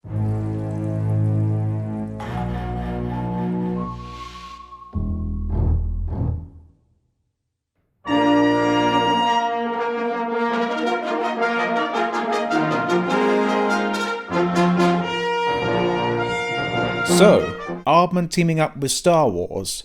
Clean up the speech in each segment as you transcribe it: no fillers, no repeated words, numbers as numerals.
So, Aardman teaming up with Star Wars.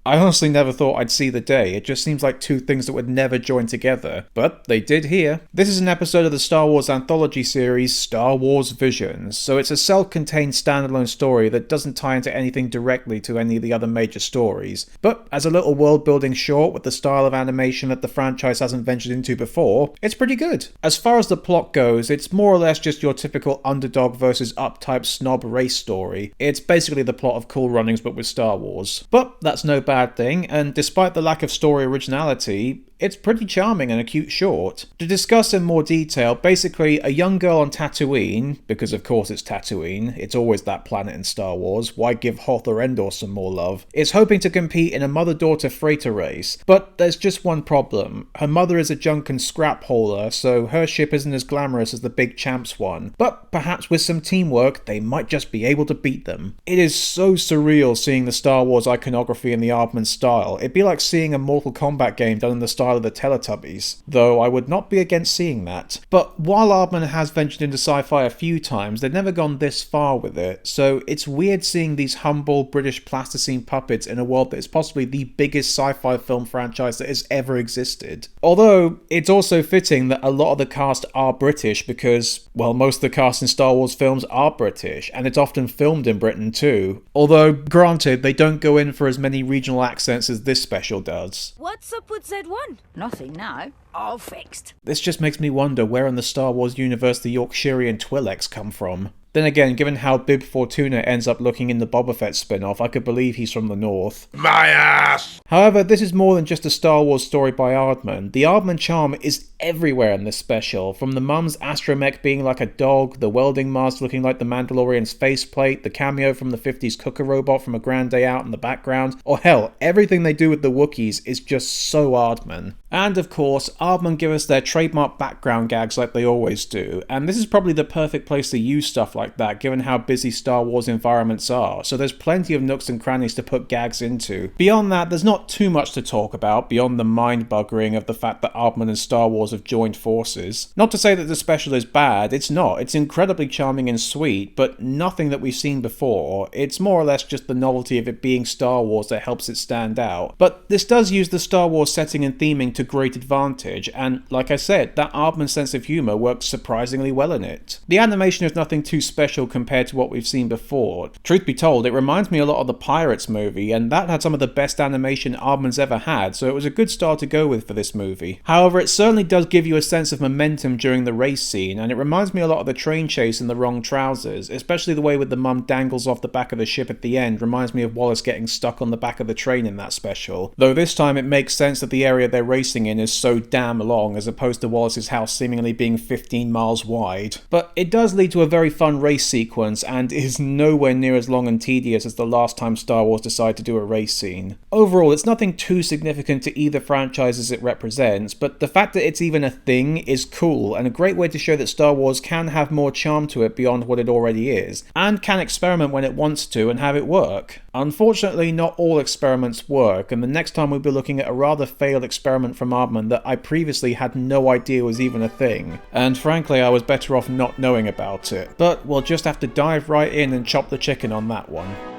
I honestly never thought I'd see the day. It just seems like two things that would never join together. But they did here. This is an episode of the Star Wars anthology series Star Wars Visions, so it's a self-contained standalone story that doesn't tie into anything directly to any of the other major stories. But as a little world-building short with the style of animation that the franchise hasn't ventured into before, it's pretty good. As far as the plot goes, it's more or less just your typical underdog versus uptype snob race story. It's basically the plot of Cool Runnings but with Star Wars. But that's no bad thing, and despite the lack of story originality, it's pretty charming and a cute short. To discuss in more detail, basically a young girl on Tatooine, because of course it's Tatooine, it's always that planet in Star Wars, why give Hoth or Endor some more love, is hoping to compete in a mother-daughter freighter race, but there's just one problem. Her mother is a junk and scrap hauler, so her ship isn't as glamorous as the big champs one, but perhaps with some teamwork they might just be able to beat them. It is so surreal seeing the Star Wars iconography in the Aardman style. It'd be like seeing a Mortal Kombat game done in the style of the Teletubbies, though I would not be against seeing that. But while Aardman has ventured into sci-fi a few times, they've never gone this far with it, so it's weird seeing these humble British plasticine puppets in a world that is possibly the biggest sci-fi film franchise that has ever existed. Although, it's also fitting that a lot of the cast are British because, well, most of the cast in Star Wars films are British, and it's often filmed in Britain too. Although, granted, they don't go in for as many regional accents as this special does. What's up with Z1? Nothing now. All fixed. This just makes me wonder where in the Star Wars universe the Yorkshirean Twi'leks come from. Then again, given how Bib Fortuna ends up looking in the Boba Fett spin-off, I could believe he's from the north. My ass! However, this is more than just a Star Wars story by Aardman. The Aardman charm is everywhere in this special, from the mum's astromech being like a dog, the welding mask looking like the Mandalorian's faceplate, the cameo from the 50s cooker robot from A Grand Day Out in the background, or hell, everything they do with the Wookiees is just so Aardman. And of course, Aardman give us their trademark background gags like they always do, and this is probably the perfect place to use stuff like that given how busy Star Wars environments are, so there's plenty of nooks and crannies to put gags into. Beyond that, there's not too much to talk about beyond the mind-buggering of the fact that Aardman and Star Wars have joined forces. Not to say that the special is bad, it's not. It's incredibly charming and sweet, but nothing that we've seen before. It's more or less just the novelty of it being Star Wars that helps it stand out. But this does use the Star Wars setting and theming to great advantage, and like I said, that Aardman sense of humour works surprisingly well in it. The animation is nothing too special compared to what we've seen before. Truth be told, it reminds me a lot of the Pirates movie, and that had some of the best animation Aardman's ever had, so it was a good start to go with for this movie. However, it certainly does give you a sense of momentum during the race scene, and it reminds me a lot of the train chase in The Wrong Trousers, especially the way with the mum dangles off the back of the ship at the end reminds me of Wallace getting stuck on the back of the train in that special. Though this time it makes sense that the area they're racing in is so damn long as opposed to Wallace's house seemingly being 15 miles wide. But it does lead to a very fun race sequence and is nowhere near as long and tedious as the last time Star Wars decided to do a race scene. Overall, it's nothing too significant to either franchise as it represents, but the fact that it's even a thing is cool and a great way to show that Star Wars can have more charm to it beyond what it already is, and can experiment when it wants to and have it work. Unfortunately, not all experiments work, and the next time we'll be looking at a rather failed experiment from Aardman that I previously had no idea was even a thing, and frankly I was better off not knowing about it. But we'll just have to dive right in and chop the chicken on that one.